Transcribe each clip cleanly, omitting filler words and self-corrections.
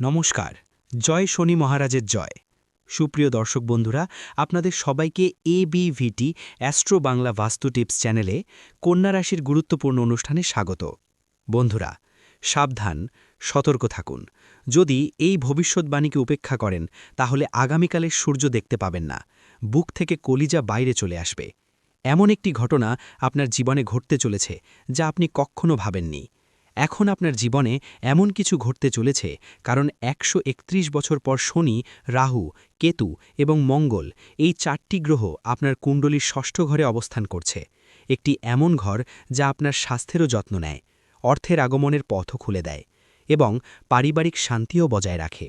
নমস্কার। জয় শনি মহারাজের জয়। সুপ্রিয় দর্শক বন্ধুরা, আপনাদের সবাইকে এবিভিটি অ্যাস্ট্রো বাংলা বাস্তু টিপস চ্যানেলে কন্যা রাশির গুরুত্বপূর্ণ অনুষ্ঠানে স্বাগত। বন্ধুরা, সাবধান, সতর্ক থাকুন। যদি এই ভবিষ্যৎবাণীকে উপেক্ষা করেন, তাহলে আগামীকালের সূর্য দেখতে পাবেন না, বুক থেকে কলিজা বাইরে চলে আসবে। এমন একটি ঘটনা আপনার জীবনে ঘটতে চলেছে যা আপনি কখনো ভাবেননি। এখন আপনার জীবনে এমন কিছু ঘটতে চলেছে, কারণ ১৩১ বছর পর শনি, রাহু, কেতু এবং মঙ্গল এই ৪টি গ্রহ আপনার কুণ্ডলীর ষষ্ঠ ঘরে অবস্থান করছে। একটি এমন ঘর যা আপনার স্বাস্থ্যেরও যত্ন নেয়, অর্থের আগমনের পথও খুলে দেয় এবং পারিবারিক শান্তিও বজায় রাখে।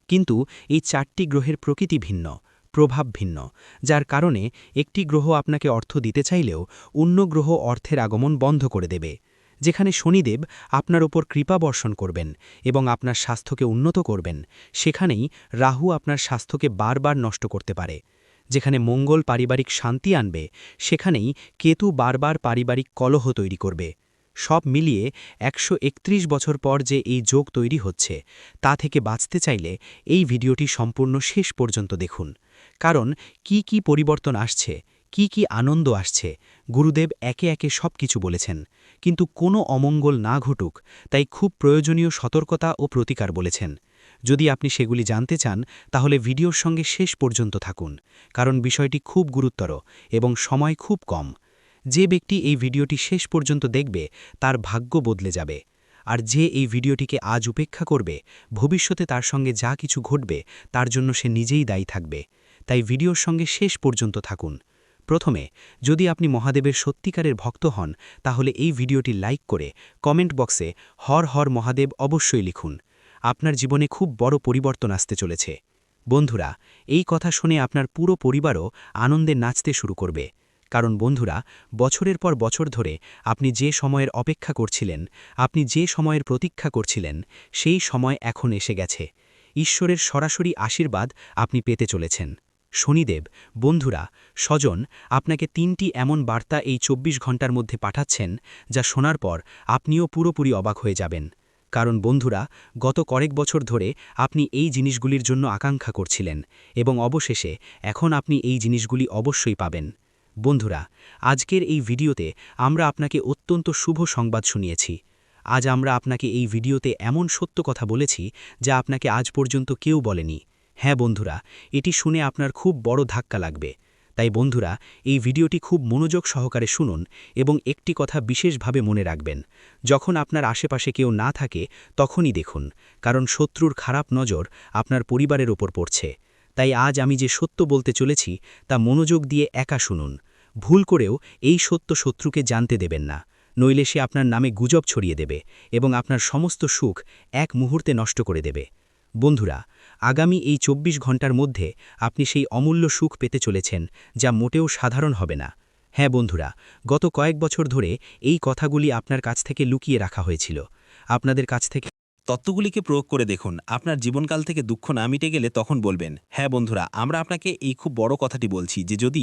কিন্তু এই ৪টি গ্রহের প্রকৃতি ভিন্ন, প্রভাব ভিন্ন, যার কারণে একটি গ্রহ আপনাকে অর্থ দিতে চাইলেও অন্য গ্রহ অর্থের আগমন বন্ধ করে দেবে। যেখানে শনিদেব আপনার ওপর কৃপা বর্ষণ করবেন এবং আপনার স্বাস্থ্যকে উন্নত করবেন, সেখানেই রাহু আপনার স্বাস্থ্যকে বারবার নষ্ট করতে পারে। যেখানে মঙ্গল পারিবারিক শান্তি আনবে, সেখানেই কেতু বারবার পারিবারিক কলহ তৈরি করবে। সব মিলিয়ে ১৩১ বছর পর যে এই যোগ তৈরি হচ্ছে, তা থেকে বাঁচতে চাইলে এই ভিডিওটি সম্পূর্ণ শেষ পর্যন্ত দেখুন। কারণ কি পরিবর্তন আসছে, কি আনন্দ আসছে, গুরুদেব একে একে সব কিছু বলেছেন। কিন্তু কোনো অমঙ্গল না ঘটুক, তাই খুব প্রয়োজনীয় সতর্কতা ও প্রতিকার বলেছেন। যদি আপনি সেগুলি জানতে চান, তাহলে ভিডিওর সঙ্গে শেষ পর্যন্ত থাকুন, কারণ বিষয়টি খুব গুরুতর এবং সময় খুব কম। যে ব্যক্তি এই ভিডিওটি শেষ পর্যন্ত দেখবে, তার ভাগ্য বদলে যাবে। আর যে এই ভিডিওটিকে আজ উপেক্ষা করবে, ভবিষ্যতে তার সঙ্গে যা কিছু ঘটবে তার জন্য সে নিজেই দায়ী থাকবে। তাই ভিডিওর সঙ্গে শেষ পর্যন্ত থাকুন। প্রথমে, যদি আপনি মহাদেবের সত্যিকারের ভক্ত হন, তাহলে এই ভিডিওটি লাইক করে কমেন্ট বক্সে হর হর মহাদেব অবশ্যই লিখুন। আপনার জীবনে খুব বড় পরিবর্তন আসতে চলেছে। বন্ধুরা, এই কথা শুনে আপনার পুরো পরিবারও আনন্দে নাচতে শুরু করবে। কারণ বন্ধুরা, বছরের পর বছর ধরে আপনি যে সময়ের অপেক্ষা করছিলেন, আপনি যে সময়ের প্রতীক্ষা করছিলেন, সেই সময় এখন এসে গেছে। ঈশ্বরের সরাসরি আশীর্বাদ আপনি পেতে চলেছেন। শনিদেব, বন্ধুরা, স্বজন আপনাকে ৩টি এমন বার্তা এই ২৪ ঘন্টার মধ্যে পাঠাচ্ছেন, যা শোনার পর আপনিও পুরোপুরি অবাক হয়ে যাবেন। কারণ বন্ধুরা, গত কয়েক বছর ধরে আপনি এই জিনিসগুলির জন্য আকাঙ্ক্ষা করছিলেন এবং অবশেষে এখন আপনি এই জিনিসগুলি অবশ্যই পাবেন। বন্ধুরা, আজকের এই ভিডিওতে আমরা আপনাকে অত্যন্ত শুভ সংবাদ শুনিয়েছি। আজ আমরা আপনাকে এই ভিডিওতে এমন সত্য কথা বলেছি যা আপনাকে আজ পর্যন্ত কেউ বলেনি। হ্যাঁ বন্ধুরা, এটি শুনে আপনার খুব বড় ধাক্কা লাগবে। তাই বন্ধুরা, এই ভিডিওটি খুব মনোযোগ সহকারে শুনুন এবং একটি কথা বিশেষভাবে মনে রাখবেন। যখন আপনার আশেপাশে কেউ না থাকে, তখনই দেখুন, কারণ শত্রুর খারাপ নজর আপনার পরিবারের ওপর পড়ছে। তাই আজ আমি যে সত্য বলতে চলেছি, তা মনোযোগ দিয়ে একা শুনুন। ভুল করেও এই সত্য শত্রুকে জানতে দেবেন না, নইলে সে আপনার নামে গুজব ছড়িয়ে দেবে এবং আপনার সমস্ত সুখ এক মুহূর্তে নষ্ট করে দেবে। বন্ধুরা, আগামী এই ২৪ ঘন্টার মধ্যে আপনি সেই অমূল্য সুখ পেতে চলেছেন, যা মোটেও সাধারণ হবে না। হ্যাঁ বন্ধুরা, গত কয়েক বছর ধরে এই কথাগুলি আপনার কাছ থেকে লুকিয়ে রাখা হয়েছিল। আপনাদের কাছ থেকে তত্ত্বগুলিকে প্রয়োগ করে দেখুন। আপনার জীবনকাল থেকে দুঃখ না মিটে গেলে তখন বলবেন। হ্যাঁ বন্ধুরা, আমরা আপনাকে এই খুব বড় কথাটি বলছি যে যদি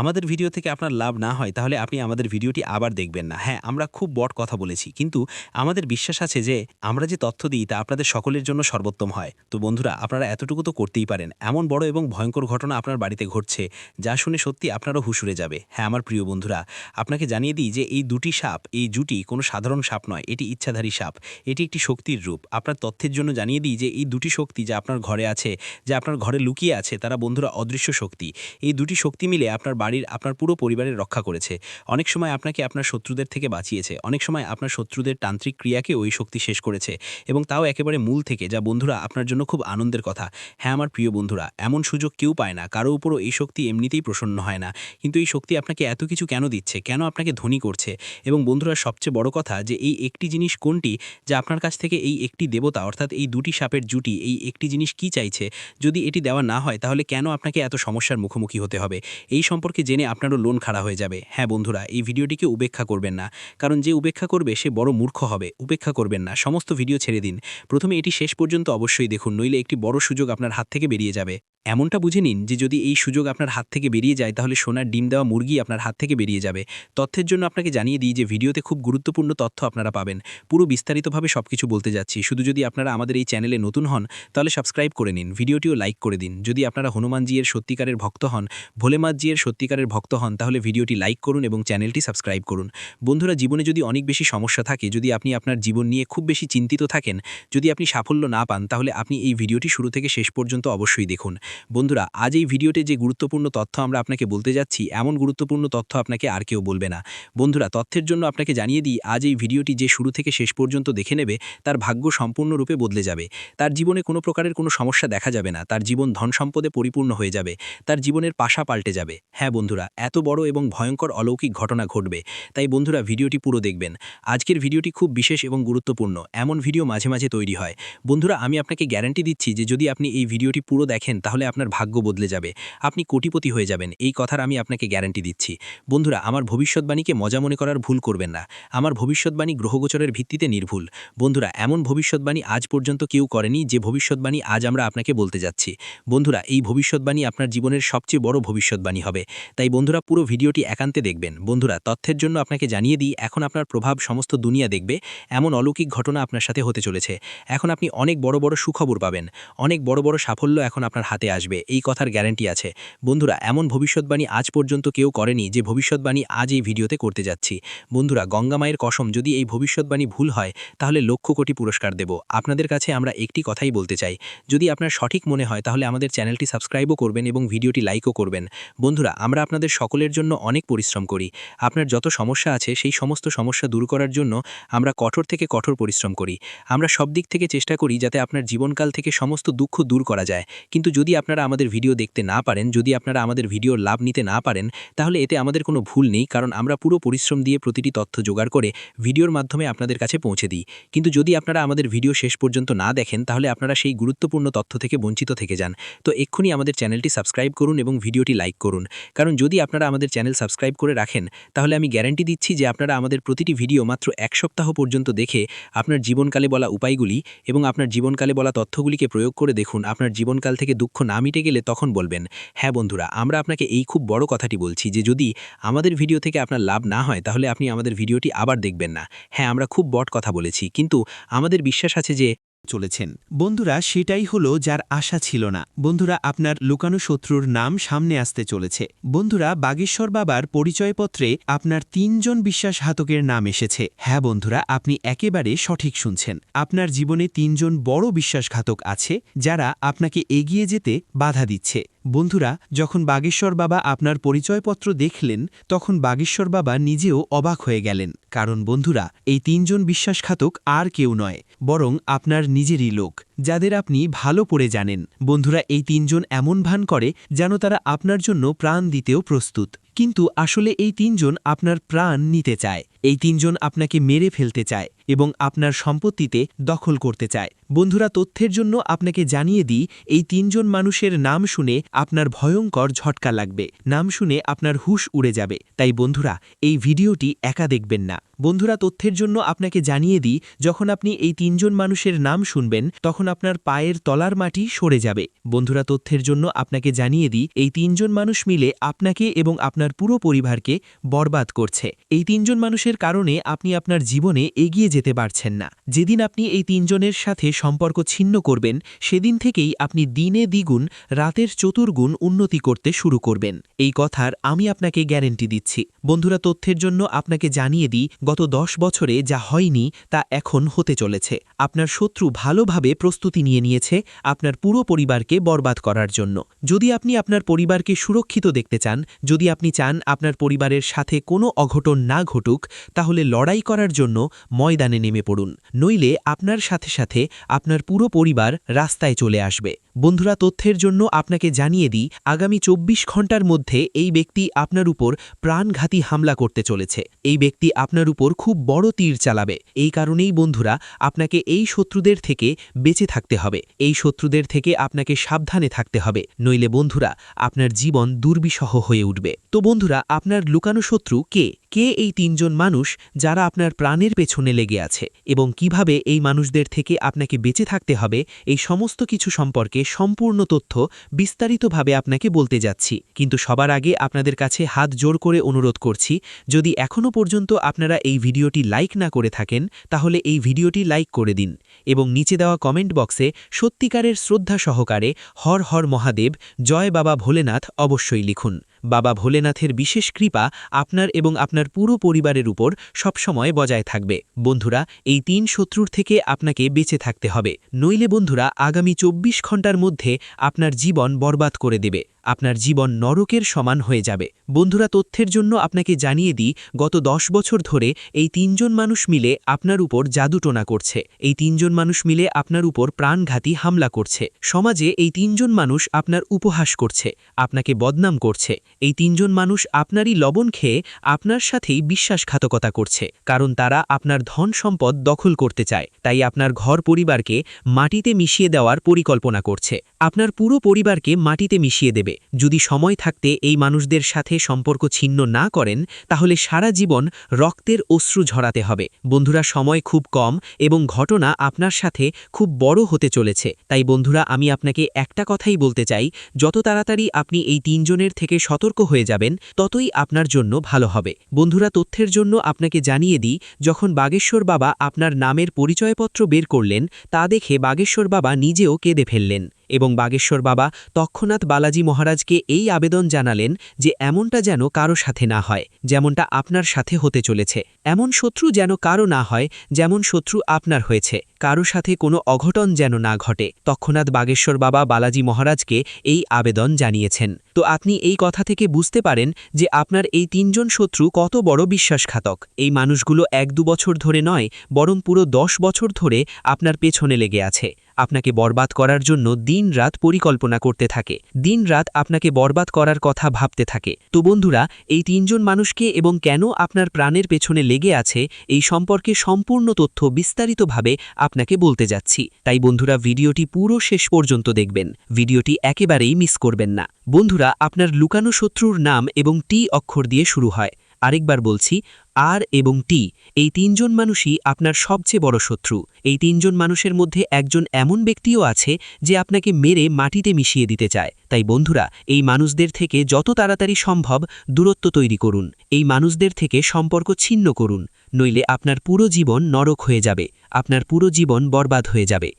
আমাদের ভিডিও থেকে আপনার লাভ না হয়, তাহলে আপনি আমাদের ভিডিওটি আবার দেখবেন না। হ্যাঁ, আমরা খুব বড় কথা বলেছি, কিন্তু আমাদের বিশ্বাস আছে যে আমরা যে তথ্য দিই তা আপনাদের সকলের জন্য সর্বোত্তম হয়। তো বন্ধুরা, আপনারা এতটুকু তো করতেই পারেন। এমন বড় এবং ভয়ঙ্কর ঘটনা আপনার বাড়িতে ঘটছে, যা শুনে সত্যি আপনারও হুশ উড়ে যাবে। হ্যাঁ আমার প্রিয় বন্ধুরা, আপনাকে জানিয়ে দিই যে এই দুটি সাপ, এই জুটি কোনো সাধারণ সাপ নয়, এটি ইচ্ছাধারী সাপ। এটি একটি শক্তির রূপ। আপনার তথ্যের জন্য জানিয়ে দিই যে এই দুটি শক্তি যা আপনার ঘরে আছে, যা আপনার ঘরে লুকিয়ে আছে, তারা বন্ধুরা অদৃশ্য শক্তি। এই দুটি শক্তি মিলে আপনার বাড়ির, আপনার পুরো পরিবারের রক্ষা করেছে। অনেক সময় আপনাকে আপনার শত্রুদের থেকে বাঁচিয়েছে, অনেক সময় আপনার শত্রুদের তান্ত্রিক ক্রিয়াকে ওই শক্তি শেষ করেছে, এবং তাও একেবারে মূল থেকে, যা বন্ধুরা আপনার জন্য খুব আনন্দের কথা। হ্যাঁ আমার প্রিয় বন্ধুরা, এমন সুযোগ কেউ পায় না, কারো উপরও এই শক্তি এমনিতেই প্রসন্ন হয় না। কিন্তু এই শক্তি আপনাকে এত কিছু কেন দিচ্ছে, কেন আপনাকে ধনী করছে? এবং বন্ধুরা, সবচেয়ে বড় কথা যে এই একটি জিনিস কোনটি, যা আপনার কাছ থেকে এই একটি দেবতা, অর্থাৎ এই দুটি সাপের জুটি, এই একটি জিনিস কি চাইছে? যদি এটি দেওয়া না হয়, তাহলে কেন আপনাকে এত সমস্যার মুখোমুখি হতে হবে? এই সম্পর্কে জেনে আপনারও লোন খাড়া হয়ে যাবে। হ্যাঁ বন্ধুরা, এই ভিডিওটিকে উপেক্ষা করবেন না, কারণ যে উপেক্ষা করবে সে বড় মূর্খ হবে। উপেক্ষা করবেন না, সমস্ত ভিডিও ছেড়ে দিন। প্রথমে এটি শেষ পর্যন্ত অবশ্যই দেখুন, নইলে একটি বড় সুযোগ আপনার হাত থেকে বেরিয়ে যাবে। এমনটা বুঝে নিন যে যদি এই সুযোগ আপনার হাত থেকে বেরিয়ে যায়, তাহলে সোনার ডিম দেওয়া মুরগি আপনার হাত থেকে বেরিয়ে যাবে। তথ্যের জন্য আপনাকে জানিয়ে দিই যে ভিডিওতে খুব গুরুত্বপূর্ণ তথ্য আপনারা পাবেন। পুরো বিস্তারিতভাবে সবকিছু বলতে যাচ্ছি, শুধু যদি আপনারা আমাদের এই চ্যানেলে নতুন হন তাহলে সাবস্ক্রাইব করে নিন, ভিডিওটিও লাইক করে দিন। যদি আপনারা হনুমানজির সত্যিকারের ভক্ত হন, ভোলেমাতজির সত্যিকারের ভক্ত হন, তাহলে ভিডিওটি লাইক করুন এবং চ্যানেলটি সাবস্ক্রাইব করুন। বন্ধুরা, জীবনে যদি অনেক বেশি সমস্যা থাকে, যদি আপনি আপনার জীবন নিয়ে খুব বেশি চিন্তিত থাকেন, যদি আপনি সাফল্য না পান, তাহলে আপনি এই ভিডিওটি শুরু থেকে শেষ পর্যন্ত অবশ্যই দেখুন। বন্ধুরা, আজ এই ভিডিওতে যে গুরুত্বপূর্ণ তথ্য আমরা আপনাকে বলতে যাচ্ছি, এমন গুরুত্বপূর্ণ তথ্য আপনাকে আর কেউ বলবে না। বন্ধুরা, তথ্যের জন্য আপনাকে জানিয়ে দিই, আজ এই ভিডিওটি যে শুরু থেকে শেষ পর্যন্ত দেখে নেবে, তার ভাগ্য সম্পূর্ণরূপে বদলে যাবে। তার জীবনে কোনো প্রকারের কোনো সমস্যা দেখা যাবে না, তার জীবন ধন সম্পদে পরিপূর্ণ হয়ে যাবে, তার জীবনের পাশা পাল্টে যাবে। হ্যাঁ বন্ধুরা, এত বড় এবং ভয়ঙ্কর অলৌকিক ঘটনা ঘটবে। তাই বন্ধুরা, ভিডিওটি পুরো দেখবেন। আজকের ভিডিওটি খুব বিশেষ এবং গুরুত্বপূর্ণ, এমন ভিডিও মাঝে মাঝে তৈরি হয়। বন্ধুরা, আমি আপনাকে গ্যারান্টি দিচ্ছি যে যদি আপনি এই ভিডিওটি পুরো দেখেন, তাহলে আপনার ভাগ্য বদলে যাবে, আপনি কোটিপতি হয়ে যাবেন, এই কথার আমি আপনাকে গ্যারান্টি দিচ্ছি। বন্ধুরা, আমার ভবিষ্যৎবাণীকে মজা মনে করার ভুল করবেন না। আমার ভবিষ্যৎবাণী গ্রহগোচরের ভিত্তিতে নির্ভুল। বন্ধুরা, এমন ভবিষ্যৎবাণী আজ পর্যন্ত কেউ করেনি যে ভবিষ্যৎবাণী আজ আমরা আপনাকে বলতে যাচ্ছি। বন্ধুরা, এই ভবিষ্যৎবাণী আপনার জীবনের সবচেয়ে বড় ভবিষ্যৎবাণী হবে। তাই বন্ধুরা, পুরো ভিডিওটি একান্তে দেখবেন। বন্ধুরা, তথ্যের জন্য আপনাকে জানিয়ে দিই, এখন আপনার প্রভাব সমস্ত দুনিয়া দেখবে, এমন অলৌকিক ঘটনা আপনার সাথে হতে চলেছে। এখন আপনি অনেক বড় বড় সুখবর পাবেন, অনেক বড় বড় সাফল্য এখন আপনার হাতে আসবে, এই কথার গ্যারান্টি আছে। বন্ধুরা, এমন ভবিষ্যৎবাণী আজ পর্যন্ত কেউ করেনি যে ভবিষ্যৎবাণী আজ এই ভিডিওতে করতে যাচ্ছি। বন্ধুরা, গঙ্গা মায়ের কসম, যদি এই ভবিষ্যৎবাণী ভুল হয় তাহলে লক্ষ কোটি পুরস্কার দেব। আপনাদের কাছে আমরা একটি কথাই বলতে চাই, যদি আপনার সঠিক মনে হয় তাহলে আমাদের চ্যানেলটি সাবস্ক্রাইবও করবেন এবং ভিডিওটি লাইকও করবেন। বন্ধুরা, আমরা আপনাদের সকলের জন্য অনেক পরিশ্রম করি। আপনার যত সমস্যা আছে সেই সমস্ত সমস্যা দূর করার জন্য আমরা কঠোর থেকে কঠোর পরিশ্রম করি। আমরা সব দিক থেকে চেষ্টা করি যাতে আপনার জীবনকাল থেকে সমস্ত দুঃখ দূর করা যায়। কিন্তু যদি আপনারা আমাদের ভিডিও দেখতে না পারেন, যদি আপনারা আমাদের ভিডিওর লাভ নিতে না পারেন, তাহলে এতে আমাদের কোনো ভুল নেই, কারণ আমরা পুরো পরিশ্রম দিয়ে প্রতিটি তথ্য জোগাড় করে ভিডিওর মাধ্যমে আপনাদের কাছে পৌঁছে দিই। কিন্তু যদি আপনারা আমাদের ভিডিও শেষ পর্যন্ত না দেখেন, তাহলে আপনারা সেই গুরুত্বপূর্ণ তথ্য থেকে বঞ্চিত থেকে যান। তো এক্ষুনি আমাদের চ্যানেলটি সাবস্ক্রাইব করুন এবং ভিডিওটি লাইক করুন, কারণ যদি আপনারা আমাদের চ্যানেল সাবস্ক্রাইব করে রাখেন, তাহলে আমি গ্যারান্টি দিচ্ছি যে আপনারা আমাদের প্রতিটি ভিডিও মাত্র 1 সপ্তাহ পর্যন্ত দেখে আপনার জীবনকালে বলা উপায়গুলি এবং আপনার জীবনকালে বলা তথ্যগুলিকে প্রয়োগ করে দেখুন। আপনার জীবনকাল থেকে দুঃখ না মিটে গেলে তখন বলবেন, হ্যাঁ বন্ধুরা, আমরা আপনাকে এই খুব বড় কথাটি বলছি যে যদি আমাদের ভিডিও থেকে আপনার লাভ না হয়, তাহলে আপনি আমাদের ভিডিওটি আবার দেখবেন না। হ্যাঁ, আমরা খুব বড় কথা বলেছি, কিন্তু আমাদের বিশ্বাস আছে যে চলেছেন। বন্ধুরা, সেটাই হলো যার আশা ছিল না। বন্ধুরা, আপনার লুকানো শত্রুর নাম সামনে আসতে চলেছে। বন্ধুরা, বাগেশ্বর বাবার পরিচয়পত্রে আপনার 3 জন বিশ্বাসঘাতকের নাম এসেছে। হ্যাঁ বন্ধুরা, আপনি একেবারে সঠিক শুনছেন। আপনার জীবনে 3 জন বড় বিশ্বাসঘাতক আছে, যারা আপনাকে এগিয়ে যেতে বাধা দিচ্ছে। বন্ধুরা, যখন বাগেশ্বর বাবা আপনার পরিচয়পত্র দেখলেন, তখন বাগেশ্বর বাবা নিজেও অবাক হয়ে গেলেন। কারণ বন্ধুরা, এই 3 জন বিশ্বাসঘাতক আর কেউ নয়, বরং আপনার নিজেরই লোক, যাদের আপনি ভালো করে জানেন। বন্ধুরা, এই 3 জন এমন ভান করে যেন তারা আপনার জন্য প্রাণ দিতেও প্রস্তুত, কিন্তু আসলে এই 3 জন আপনার প্রাণ নিতে চায়। এই 3 জন আপনাকে মেরে ফেলতে চায় এবং আপনার সম্পত্তিতে দখল করতে চায়। বন্ধুরা, তথ্যের জন্য আপনাকে জানিয়ে দিই, এই 3 জন মানুষের নাম শুনে আপনার ভয়ঙ্কর ঝটকা লাগবে, নাম শুনে আপনার হুঁশ উড়ে যাবে। তাই বন্ধুরা, এই ভিডিওটি একা দেখবেন না। বন্ধুরা, তথ্যের জন্য আপনাকে জানিয়ে দিই, যখন আপনি এই 3 জন মানুষের নাম শুনবেন, তখন আপনার পায়ের তলার মাটি সরে যাবে। বন্ধুরা, তথ্যের জন্য আপনাকে জানিয়ে দিই, এই 3 জন মানুষ মিলে আপনাকে এবং আপনার পুরো পরিবারকে বরবাদ করছে। এই 3 জন মানুষের কারণে আপনি আপনার জীবনে এগিয়ে যেতে পারছেন না। যেদিন আপনি এই 3 জনের সাথে সম্পর্ক ছিন্ন করবেন, সেদিন থেকেই আপনি দিনে দ্বিগুণ, রাতের চতুর্গুণ উন্নতি করতে শুরু করবেন। এই কথার আমি আপনাকে গ্যারান্টি দিচ্ছি। বন্ধুরা, তথ্যের জন্য আপনাকে জানিয়ে দিই, গত 10 বছরে যা হয়নি তা এখন হতে চলেছে। আপনার শত্রু ভালোভাবে প্রস্তুতি নিয়েছে আপনার পুরো পরিবারকে বরবাদ করার জন্য। যদি আপনি আপনার পরিবারকে সুরক্ষিত দেখতে চান, যদি আপনি চান আপনার পরিবারের সাথে কোনো অঘটন না ঘটুক, তাহলে লড়াই করার জন্য ময়দানে নেমে পড়ুন, নইলে আপনার সাথে সাথে আপনার পুরো পরিবার রাস্তায় চলে আসবে। বন্ধুরা, তথ্যের জন্য আপনাকে জানিয়ে দিই, আগামী 24 ঘন্টার মধ্যে এই ব্যক্তি আপনার উপর প্রাণঘাতী হামলা করতে চলেছে। এই ব্যক্তি আপনার উপর খুব বড় তীর চালাবে। এই কারণেই বন্ধুরা, আপনাকে এই শত্রুদের থেকে বেঁচে থাকতে হবে, এই শত্রুদের থেকে আপনাকে সাবধানে থাকতে হবে, নইলে বন্ধুরা, আপনার জীবন দুর্বিষহ হয়ে উঠবে। তো বন্ধুরা, আপনার লুকানো শত্রু কে? কে এই তিনজন মানুষ যারা আপনার প্রাণের পেছনে লেগে আছে এবং কিভাবে এই মানুষদের থেকে আপনাকে বেঁচে থাকতে হবে এই সমস্ত কিছু সম্পর্কে সম্পূর্ণ তথ্য বিস্তারিতভাবে আপনাকে বলতে যাচ্ছি। কিন্তু সবার আগে আপনাদের কাছে হাত জোর করে অনুরোধ করছি, যদি এখনও পর্যন্ত আপনারা এই ভিডিওটি লাইক না করে থাকেন তাহলে এই ভিডিওটি লাইক করে দিন এবং নিচে দেওয়া কমেন্ট বক্সে সত্যিকারের শ্রদ্ধা সহকারে হর হর মহাদেব, জয় বাবা ভোলেনাথ অবশ্যই লিখুন। বাবা ভোলেনাথের বিশেষ কৃপা আপনার এবং আপনার পুরো পরিবারের উপর সবসময় বজায় থাকবে। বন্ধুরা, এই ৩ শত্রুর থেকে আপনাকে বেঁচে থাকতে হবে, নইলে বন্ধুরা আগামী ২৪ ঘন্টার মধ্যে আপনার জীবন বরবাদ করে দেবে, আপনার জীবন নরকের সমান হয়ে যাবে। বন্ধুরা, তথ্যের জন্য আপনাকে জানিয়ে দিই, গত ১০ বছর ধরে এই ৩ জন মানুষ মিলে আপনার উপর জাদুটোনা করছে। এই ৩ জন মানুষ মিলে আপনার উপর প্রাণঘাতী হামলা করছে। সমাজে এই ৩ জন মানুষ আপনার উপহাস করছে, আপনাকে বদনাম করছে। এই ৩ জন মানুষ আপনারই লবণ খেয়ে আপনার সাথেই বিশ্বাসঘাতকতা করছে, কারণ তারা আপনার ধন সম্পদ দখল করতে চায়। তাই আপনার ঘর পরিবারকে মাটিতে মিশিয়ে দেওয়ার পরিকল্পনা করছে, আপনার পুরো পরিবারকে মাটিতে মিশিয়ে দেবে। যদি সময় থাকতে এই মানুষদের সাথে সম্পর্ক ছিন্ন না করেন তাহলে সারা জীবন রক্তের অশ্রু ঝরাতে হবে। বন্ধুরা, সময় খুব কম এবং ঘটনা আপনার সাথে খুব বড় হতে চলেছে। তাই বন্ধুরা, আমি আপনাকে একটা কথাই বলতে চাই, যত তাড়াতাড়ি আপনি এই ৩ জনের থেকে সতর্ক হয়ে যাবেন ততই আপনার জন্য ভালো হবে। বন্ধুরা, তথ্যের জন্য আপনাকে জানিয়ে দিই, যখন বাগেশ্বর বাবা আপনার নামের পরিচয়পত্র বের করলেন তা দেখে বাগেশ্বর বাবা নিজেও কেঁদে ফেললেন এবং বাগেশ্বর বাবা তৎক্ষণাৎ বালাজি মহারাজকে এই আবেদন জানালেন যে এমনটা যেন কারো সাথে না হয় যেমনটা আপনার সাথে হতে চলেছে। এমন শত্রু যেন কারো না হয় যেমন শত্রু আপনার হয়েছে। কারো সাথে কোনো অঘটন যেন না ঘটে। তৎক্ষণাৎ বাগেশ্বর বাবা বালাজি মহারাজকে এই আবেদন জানিয়েছেন। তো আপনি এই কথা থেকে বুঝতে পারেন যে আপনার এই ৩ জন শত্রু কত বড় বিশ্বাসঘাতক। এই মানুষগুলো ১-২ বছর ধরে নয়, বরং পুরো ১০ বছর ধরে আপনার পেছনে লেগে আছে। আপনাকে বরবাদ করার জন্য দিন-রাত পরিকল্পনা করতে থাকে, দিন-রাত আপনাকে বরবাদ করার কথা ভাবতে থাকে। তো বন্ধুরা, এই ৩ জন মানুষকে এবং কেন আপনার প্রাণের পেছনে লেগে আছে এই সম্পর্কে সম্পূর্ণ তথ্য বিস্তারিতভাবে আপনাকে বলতে যাচ্ছি। তাই বন্ধুরা, ভিডিওটি পুরো শেষ পর্যন্ত দেখবেন, ভিডিওটি একেবারেই মিস করবেন না। বন্ধুরা, আপনার লুকানো শত্রুর নাম এবং টি অক্ষর দিয়ে শুরু হয়। আরেকবার বলছি, আর এবং টি, এই ৩ জন মানুষই আপনার সবচেয়ে বড় শত্রু। এই ৩ জন মানুষের মধ্যে একজন এমন ব্যক্তিও আছে যে আপনাকে মেরে মাটিতে মিশিয়ে দিতে চায়। তাই বন্ধুরা, এই মানুষদের থেকে যত তাড়াতাড়ি সম্ভব দূরত্ব তৈরি করুন, এই মানুষদের থেকে সম্পর্ক ছিন্ন করুন, নইলে আপনার পুরো জীবন নরক হয়ে যাবে, আপনার পুরো জীবন বরবাদ হয়ে যাবে।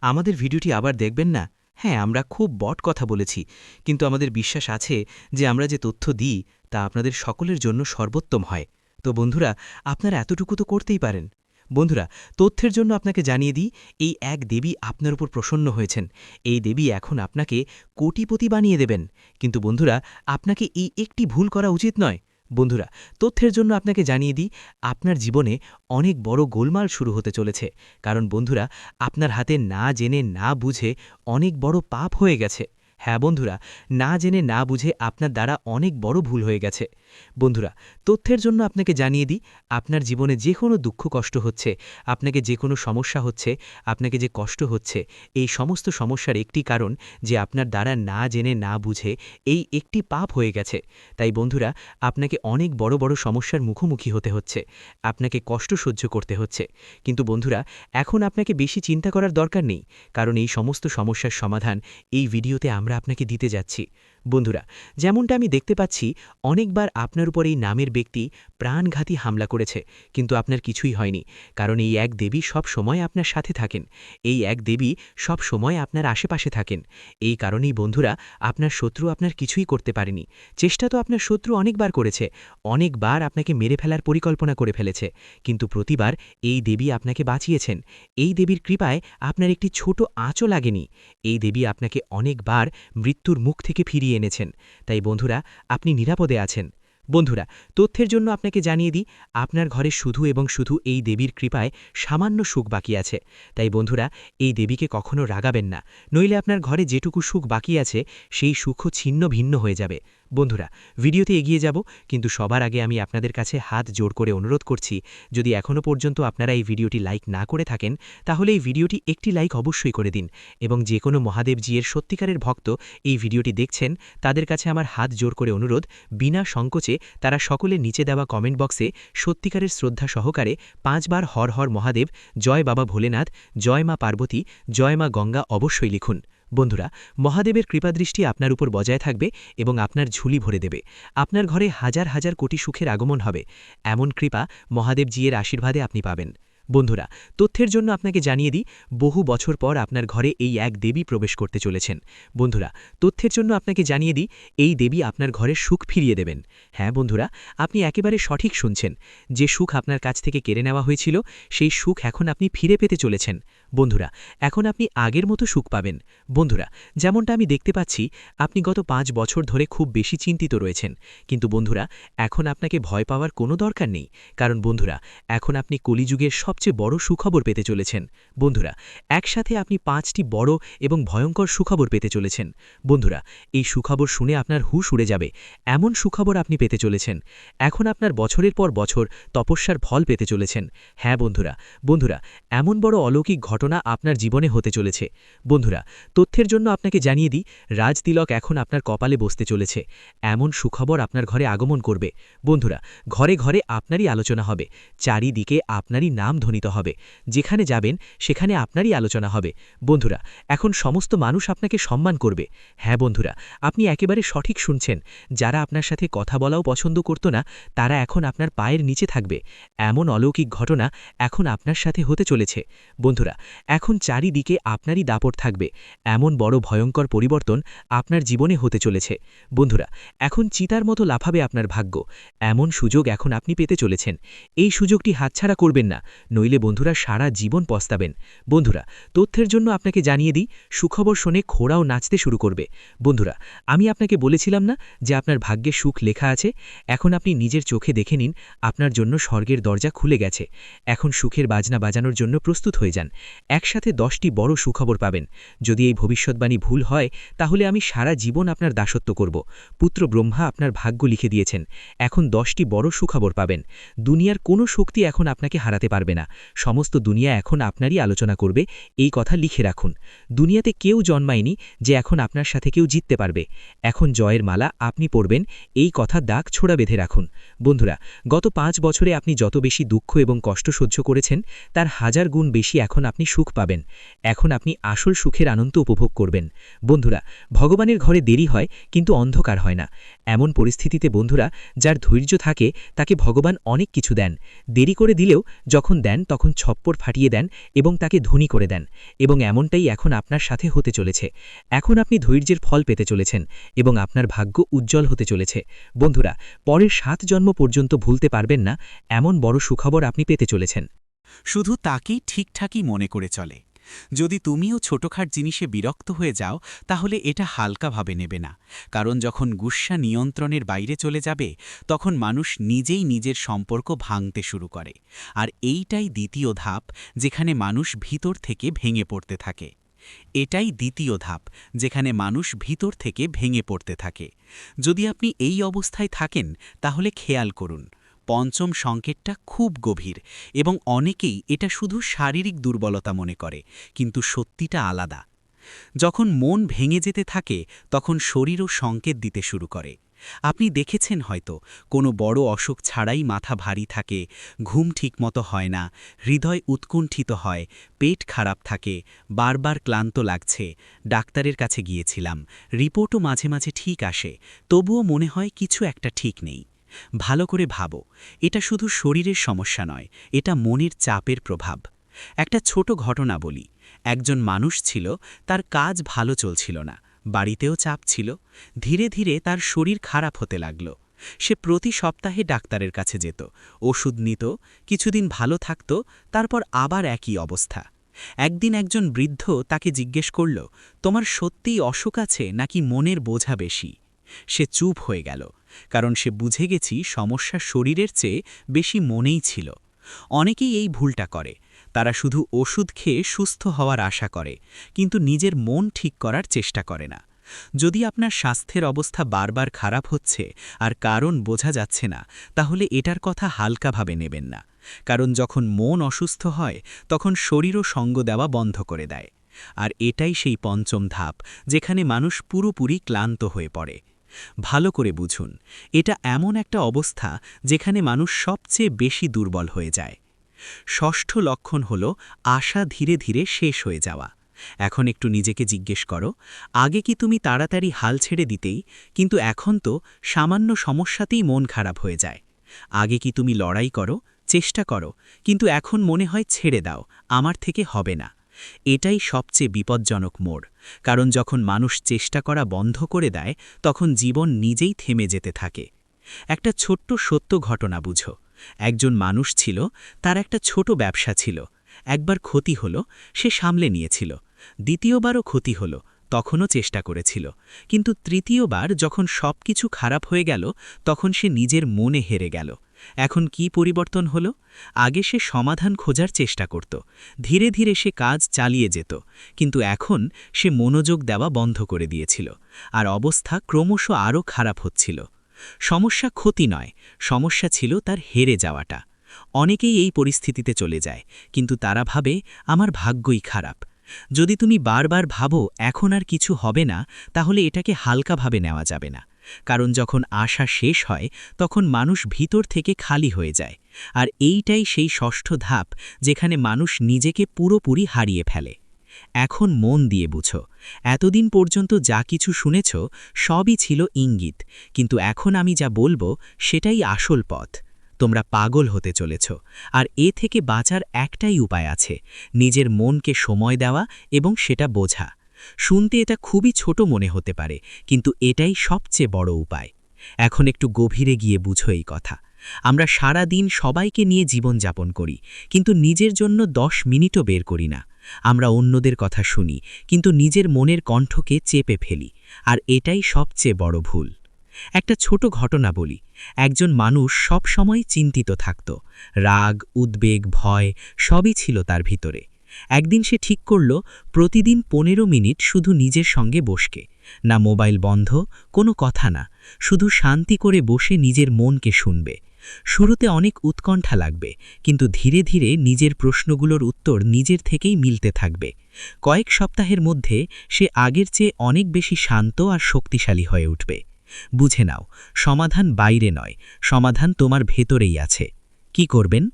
আমাদের ভিডিওটি আবার দেখবেন না? হ্যাঁ, আমরা খুব বট কথা বলেছি, কিন্তু আমাদের বিশ্বাস আছে যে আমরা যে তথ্য দিই তা আপনাদের সকলের জন্য সর্বোত্তম হয়। তো বন্ধুরা, আপনারা এতটুকু তো করতেই পারেন। বন্ধুরা, তথ্যের জন্য আপনাকে জানিয়ে দিই, এই এক দেবী আপনার উপর প্রসন্ন হয়েছেন। এই দেবী এখন আপনাকে কোটিপতি বানিয়ে দেবেন। কিন্তু বন্ধুরা, আপনাকে এই একটি ভুল করা উচিত নয়। বন্ধুরা, তথ্যের জন্য আপনাকে জানিয়ে দিই, আপনার জীবনে অনেক বড় গোলমাল শুরু হতে চলেছে। কারণ বন্ধুরা, আপনার হাতে না জেনে না বুঝে অনেক বড় পাপ হয়ে গেছে। হ্যাঁ বন্ধুরা, না জেনে না বুঝে আপনার দ্বারা অনেক বড় ভুল হয়ে গেছে। বন্ধুরা, তথ্যের জন্য আপনাকে জানিয়ে দিই, আপনার জীবনে যে কোনো দুঃখ কষ্ট হচ্ছে, আপনাকে যে কোনো সমস্যা হচ্ছে, আপনাকে যে কষ্ট হচ্ছে, এই সমস্ত সমস্যার একটি কারণ যে আপনার দ্বারা না জেনে না বুঝে এই একটি পাপ হয়ে গেছে। তাই বন্ধুরা, আপনাকে অনেক বড় বড় সমস্যার মুখোমুখি হতে হচ্ছে, আপনাকে কষ্ট সহ্য করতে হচ্ছে। কিন্তু বন্ধুরা, এখন আপনাকে বেশি চিন্তা করার দরকার নেই, কারণ এই সমস্ত সমস্যার সমাধান এই ভিডিওতে আমরা আপনাকে দিতে যাচ্ছি। বন্ধুরা, যেমনটা আমি দেখতে পাচ্ছি, অনেকবার আপনার উপর এই নামের ব্যক্তি প্রাণঘাতী হামলা করেছে, কিন্তু আপনার কিছুই হয়নি, কারণ এই এক দেবী সব সময় আপনার সাথে থাকেন, এই এক দেবী সব সময় আপনার আশেপাশে থাকেন। এই কারণেই বন্ধুরা, আপনার শত্রু আপনার কিছুই করতে পারেনি। চেষ্টা তো আপনার শত্রু অনেকবার করেছে, অনেকবার আপনাকে মেরে ফেলার পরিকল্পনা করে ফেলেছে, কিন্তু প্রতিবার এই দেবী আপনাকে বাঁচিয়েছেন। এই দেবীর কৃপায় আপনার একটি ছোট আঁচও লাগেনি। এই দেবী আপনাকে অনেকবার মৃত্যুর মুখ থেকে ফিরিয়ে এনেছেন। তাই বন্ধুরা, আপনি নিরাপদে আছেন। বন্ধুরা, তথ্যের জন্য আপনাকে জানিয়ে দিই, আপনার ঘরে শুধু এবং শুধু এই দেবীর কৃপায় সামান্য সুখ বাকি আছে। তাই বন্ধুরা, এই দেবীকে কখনো রাগাবেন না, নইলে আপনার ঘরে যেটুকু সুখ বাকি আছে সেই সুখও ছিন্ন ভিন্ন হয়ে যাবে। বন্ধুরা, ভিডিওতে এগিয়ে যাব, কিন্তু সবার আগে আমি আপনাদের কাছে হাত জোড় করে অনুরোধ করছি, যদি এখনও পর্যন্ত আপনারা এই ভিডিওটি লাইক না করে থাকেন তাহলে এই ভিডিওটি একটি লাইক অবশ্যই করে দিন, এবং যে কোনো মহাদেবজির সত্যিকারের ভক্ত এই ভিডিওটি দেখছেন তাদের কাছে আমার হাত জোড় করে অনুরোধ, বিনা সংকোচে তারা সকলে নিচে দেওয়া কমেন্ট বক্সে সত্যিকারের শ্রদ্ধা সহকারে 5 বার হর হর মহাদেব, জয় বাবা ভোলেনাথ, জয় মা পার্বতী, জয় মা গঙ্গা অবশ্যই লিখুন। বন্ধুরা, মহাদেবের কৃপাদৃষ্টি আপনার উপর বজায় থাকবে এবং আপনার ঝুলি ভরে দেবে। আপনার ঘরে হাজার হাজার কোটি সুখের আগমন হবে, এমন কৃপা মহাদেবজির আশীর্বাদে আপনি পাবেন। বন্ধুরা, তথ্যের জন্য আপনাকে জানিয়ে দিই, বহু বছর পর আপনার ঘরে এই এক দেবী প্রবেশ করতে চলেছেন। বন্ধুরা, তথ্যের জন্য আপনাকে জানিয়ে দিই, এই দেবী আপনার ঘরে সুখ ফিরিয়ে দেবেন। হ্যাঁ বন্ধুরা, আপনি একেবারে সঠিক শুনছেন, যে সুখ আপনার কাছ থেকে কেড়ে নেওয়া হয়েছিল সেই সুখ এখন আপনি ফিরে পেতে চলেছেন। বন্ধুরা, এখন আপনি আগের মতো সুখ পাবেন। বন্ধুরা, যেমনটা আমি দেখতে পাচ্ছি, আপনি গত 5 বছর ধরে খুব বেশি চিন্তিত রয়েছেন, কিন্তু বন্ধুরা এখন আপনাকে ভয় পাওয়ার কোনো দরকার নেই, কারণ বন্ধুরা এখন আপনি কলিযুগের সবচেয়ে বড় সুখবর পেতে চলেছেন। বন্ধুরা, একসাথে আপনি 5টি বড় এবং ভয়ঙ্কর সুখবর পেতে চলেছেন। বন্ধুরা, এই সুখবর শুনে আপনার হুঁশ উড়ে যাবে, এমন সুখবর আপনি পেতে চলেছেন। এখন আপনার বছরের পর বছর তপস্যার ফল পেতে চলেছেন। হ্যাঁ বন্ধুরা, বন্ধুরা এমন বড় অলৌকিক ঘটনা আপনার জীবনে হতে চলেছে। বন্ধুরা, তথ্যের জন্য আপনাকে জানিয়ে দিই, রাজতিলক এখন আপনার কপালে বসতে চলেছে, এমন সুখবর আপনার ঘরে আগমন করবে। বন্ধুরা, ঘরে ঘরে আপনারই আলোচনা হবে, চারিদিকে আপনারই নাম ধ্বনিত হবে, যেখানে যাবেন সেখানে আপনারই আলোচনা হবে। বন্ধুরা, এখন সমস্ত মানুষ আপনাকে সম্মান করবে। হ্যাঁ বন্ধুরা, আপনি একেবারে সঠিক শুনছেন, যারা আপনার সাথে কথা বলাও পছন্দ করত না তারা এখন আপনার পায়ের নিচে থাকবে, এমন অলৌকিক ঘটনা এখন আপনার সাথে হতে চলেছে। বন্ধুরা, এখন চারিদিকে আপনারই দাপট থাকবে, এমন বড় ভয়ঙ্কর পরিবর্তন আপনার জীবনে হতে চলেছে। বন্ধুরা, এখন চিতার মতো লাফাবে আপনার ভাগ্য, এমন সুযোগ এখন আপনি পেতে চলেছেন। এই সুযোগটি হাতছাড়া করবেন না, নইলে বন্ধুরা সারা জীবন পস্তাবেন। বন্ধুরা, তথ্যের জন্য আপনাকে জানিয়ে দিই, সুখবর শুনে ঘোড়াও নাচতে শুরু করবে। বন্ধুরা, আমি আপনাকে বলেছিলাম না যে আপনার ভাগ্যে সুখ লেখা আছে? এখন আপনি নিজের চোখে দেখে নিন, আপনার জন্য স্বর্গের দরজা খুলে গেছে। এখন সুখের বাজনা বাজানোর জন্য প্রস্তুত হয়ে যান, একসাথে 10টি বড় সুখবর পাবেন। যদি এই ভবিষ্যৎবাণী ভুল হয় তাহলে আমি সারা জীবন আপনার দাসত্ব করব। পুত্র ব্রহ্মা আপনার ভাগ্য লিখে দিয়েছেন, এখন 10টি বড় সুখবর পাবেন। দুনিয়ার কোনো শক্তি এখন আপনাকে হারাতে পারবে না, সমস্ত দুনিয়া এখন আপনারই আলোচনা করবে, এই কথা লিখে রাখুন। দুনিয়াতে কেউ জন্মায়নি যে এখন আপনার সাথে কেউ জিততে পারবে। এখন জয়ের মালা আপনি পরবেন, এই কথা দাগ ছোড়া বেঁধে রাখুন। বন্ধুরা, গত 5 বছরে আপনি যত বেশি দুঃখ এবং কষ্ট সহ্য করেছেন তার 1000 গুণ বেশি এখন আপনি সুখ পাবেন। এখন আপনি আসল সুখের আনন্দ উপভোগ করবেন। বন্ধুরা, ভগবানের ঘরে দেরি হয় কিন্তু অন্ধকার হয় না, এমন পরিস্থিতিতে বন্ধুরা যার ধৈর্য থাকে তাকে ভগবান অনেক কিছু দেন। দেরি করে দিলেও যখন দেন তখন ছপ্পর ফাটিয়ে দেন এবং তাকে ধনী করে দেন, এবং এমনটাই এখন আপনার সাথে হতে চলেছে। এখন আপনি ধৈর্যের ফল পেতে চলেছেন এবং আপনার ভাগ্য উজ্জ্বল হতে চলেছে। বন্ধুরা, পরের 7 জন্ম পর্যন্ত ভুলতে পারবেন না, এমন বড় সুখবর আপনি পেতে চলেছেন। শুধু তাকেই ঠিকঠাকই মনে করে চলে। যদি তুমিও ছোটখাট জিনিসে বিরক্ত হয়ে যাও তাহলে এটা হালকাভাবে নেবে না, কারণ যখন গুস্সা নিয়ন্ত্রণের বাইরে চলে যাবে তখন মানুষ নিজেই নিজের সম্পর্ক ভাঙতে শুরু করে। আর এইটাই দ্বিতীয় ধাপ, যেখানে মানুষ ভিতর থেকে ভেঙে পড়তে থাকে। এটাই দ্বিতীয় ধাপ, যেখানে মানুষ ভিতর থেকে ভেঙে পড়তে থাকে। যদি আপনি এই অবস্থায় থাকেন তাহলে খেয়াল করুন, পঞ্চম সংকেতটা খুব গভীর এবং অনেকেই এটা শুধু শারীরিক দুর্বলতা মনে করে, কিন্তু সত্যিটা আলাদা। যখন মন ভেঙে যেতে থাকে তখন শরীরও সংকেত দিতে শুরু করে। আপনি দেখেছেন হয়তো, কোনো বড় অসুখ ছাড়াই মাথা ভারী থাকে, ঘুম ঠিকমতো হয় না, হৃদয় উৎকুণ্ঠিত হয়, পেট খারাপ থাকে, বারবার ক্লান্ত লাগছে, ডাক্তারের কাছে গিয়েছিলাম, রিপোর্টও মাঝে মাঝে ঠিক আসে, তবুও মনে হয় কিছু একটা ঠিক নেই। ভালো করে ভাবো, এটা শুধু শরীরের সমস্যা নয়, এটা মনের চাপের প্রভাব। একটা ছোট ঘটনা বলি, একজন মানুষ ছিল, তার কাজ ভালো চলছিল না, বাড়িতেও চাপ ছিল, ধীরে ধীরে তার শরীর খারাপ হতে লাগল। সে প্রতি সপ্তাহে ডাক্তারের কাছে যেত, ওষুধ নিত, কিছুদিন ভালো থাকত, তারপর আবার একই অবস্থা। একদিন একজন বৃদ্ধ তাকে জিজ্ঞেস করল, তোমার সত্যিই অসুখ আছে নাকি মনের বোঝা বেশি? সে চুপ হয়ে গেল, কারণ সে বুঝে গেছি সমস্যা শরীরের চেয়ে বেশি মনেই ছিল। অনেকেই এই ভুলটা করে, তারা শুধু ওষুধ খেয়ে সুস্থ হওয়ার আশা করে, কিন্তু নিজের মন ঠিক করার চেষ্টা করে না। যদি আপনার স্বাস্থ্যের অবস্থা বারবার খারাপ হচ্ছে আর কারণ বোঝা যাচ্ছে না, তাহলে এটার কথা হালকাভাবে নেবেন না। কারণ যখন মন অসুস্থ হয় তখন শরীরও সঙ্গ দেওয়া বন্ধ করে দেয়। আর এটাই সেই পঞ্চম ধাপ, যেখানে মানুষ পুরোপুরি ক্লান্ত হয়ে পড়ে। ভালো করে বুঝুন, এটা এমন একটা অবস্থা যেখানে মানুষ সবচেয়ে বেশি দুর্বল হয়ে যায়। ষষ্ঠ লক্ষণ হল আশা ধীরে ধীরে শেষ হয়ে যাওয়া। এখন একটু নিজেকে জিজ্ঞেস করো, আগে কি তুমি তাড়াতাড়ি হাল ছেড়ে দিতেই, কিন্তু এখন তো সামান্য সমস্যাতেই মন খারাপ হয়ে যায়। আগে কি তুমি লড়াই করো, চেষ্টা করো, কিন্তু এখন মনে হয় ছেড়ে দাও, আমার থেকে হবে না। এটাই সবচেয়ে বিপজ্জনক মোড়, কারণ যখন মানুষ চেষ্টা করা বন্ধ করে দেয় তখন জীবন নিজেই থেমে যেতে থাকে। একটা ছোট্ট সত্য ঘটনা বুঝো। একজন মানুষ ছিল, তার একটা ছোট ব্যবসা ছিল। একবার ক্ষতি হলো, সে সামলে নিয়েছিল। দ্বিতীয়বারও ক্ষতি হলো, তখনও চেষ্টা করেছিল। কিন্তু তৃতীয়বার যখন সবকিছু খারাপ হয়ে গেল, তখন সে নিজের মনে হেরে গেল। এখন কি পরিবর্তন হলো? আগে সে সমাধান খোঁজার চেষ্টা করত, ধীরে ধীরে সে কাজ চালিয়ে যেত, কিন্তু এখন সে মনোযোগ দেওয়া বন্ধ করে দিয়েছিল, আর অবস্থা ক্রমশ আরও খারাপ হচ্ছিল। সমস্যা ক্ষতি নয়, সমস্যা ছিল তার হেরে যাওয়াটা। অনেকেই এই পরিস্থিতিতে চলে যায়, কিন্তু তারা ভাবে আমার ভাগ্যই খারাপ। যদি তুমি বারবার ভাবো এখন আর কিছু হবে না, তাহলে এটাকে হালকাভাবে নেওয়া যাবে না। কারণ যখন আশা শেষ হয় তখন মানুষ ভিতর থেকে খালি হয়ে যায়। আর এইটাই সেই ষষ্ঠ ধাপ, যেখানে মানুষ নিজেকে পুরোপুরি হারিয়ে ফেলে। এখন মন দিয়ে বুঝো, এতদিন পর্যন্ত যা কিছু শুনেছ সবই ছিল ইঙ্গিত, কিন্তু এখন আমি যা বলবো সেটাই আসল পথ। তোমরা পাগল হতে চলেছ, আর এ থেকে বাঁচার একটাই উপায় আছে, নিজের মনকে সময় দেওয়া এবং সেটা বোঝা। শুনতে এটা খুবই ছোট মনে হতে পারে, কিন্তু এটাই সবচেয়ে বড় উপায়। এখন একটু গভীরে গিয়ে বুঝো এই কথা। আমরা সারা দিন সবাইকে নিয়ে জীবনযাপন করি, কিন্তু নিজের জন্য 10 মিনিটও বের করি না। আমরা অন্যদের কথা শুনি, কিন্তু নিজের মনের কণ্ঠকে চেপে ফেলি, আর এটাই সবচেয়ে বড় ভুল। একটা ছোট ঘটনা বলি। একজন মানুষ সব সময় চিন্তিত থাকত, রাগ, উদ্বেগ, ভয় সবই ছিল তার ভিতরে। একদিন সে ঠিক করল প্রতিদিন 15 মিনিট শুধু নিজের সঙ্গে বসকে, না মোবাইল বন্ধ, কোনো কথা না, শুধু শান্তি করে বসে নিজের মনকে শুনবে। শুরুতে অনেক উৎকণ্ঠা লাগবে, কিন্তু ধীরে ধীরে নিজের প্রশ্নগুলোর উত্তর নিজের থেকেই মিলতে থাকবে। কয়েক সপ্তাহের মধ্যে সে আগের চেয়ে অনেক বেশি শান্ত আর শক্তিশালী হয়ে উঠবে। বুঝে নাও, সমাধান বাইরে নয়, সমাধান তোমার ভেতরেই আছে। কি করবেন?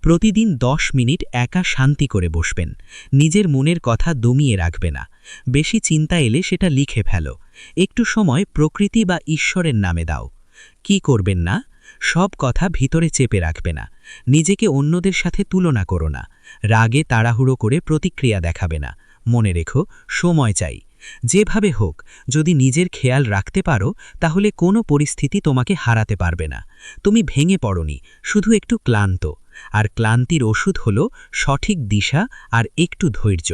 প্রতিদিন 10 মিনিট একা শান্তি করে বসবেন। নিজের মনের কথা দমিয়ে রাখবে না। বেশি চিন্তা এলে সেটা লিখে ফেলো। একটু সময় প্রকৃতি বা ঈশ্বরের নামে দাও। কি করবেন না? সব কথা ভিতরে চেপে রাখবে না। নিজেকে অন্যদের সাথে তুলনা করো না। রাগে তাড়াহুড়ো করে প্রতিক্রিয়া দেখাবে না। মনে রেখো, সময় চাই। যেভাবে হোক, যদি নিজের খেয়াল রাখতে পারো, তাহলে কোনো পরিস্থিতি তোমাকে হারাতে পারবে না। তুমি ভেঙে পড়োনি, শুধু একটু ক্লান্ত। আর ক্লান্তির ওষুধ হল সঠিক দিশা আর একটু ধৈর্য।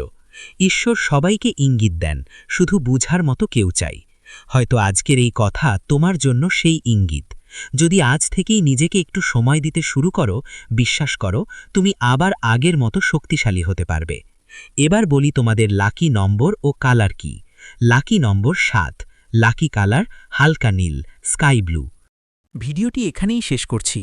ঈশ্বর সবাইকে ইঙ্গিত দেন, শুধু বুঝার মতো কেউ চাই। হয়তো আজকের এই কথা তোমার জন্য সেই ইঙ্গিত। যদি আজ থেকেই নিজেকে একটু সময় দিতে শুরু করো, বিশ্বাস করো, তুমি আবার আগের মতো শক্তিশালী হতে পারবে। এবার বলি তোমাদের লাকি নম্বর ও কালার কি। লাকি নম্বর 7, লাকি কালার হালকা নীল, স্কাই ব্লু। ভিডিওটি এখানেই শেষ করছি।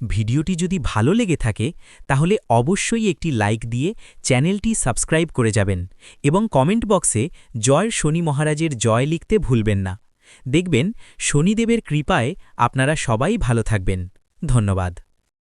ভিডিওটি যদি ভালো লেগে থাকে তাহলে অবশ্যই একটি লাইক দিয়ে চ্যানেলটি সাবস্ক্রাইব করে যাবেন এবং কমেন্ট বক্সে জয় শনি মহারাজের জয় লিখতে ভুলবেন না। দেখবেন শনিদেবের কৃপায় আপনারা সবাই ভালো থাকবেন। ধন্যবাদ।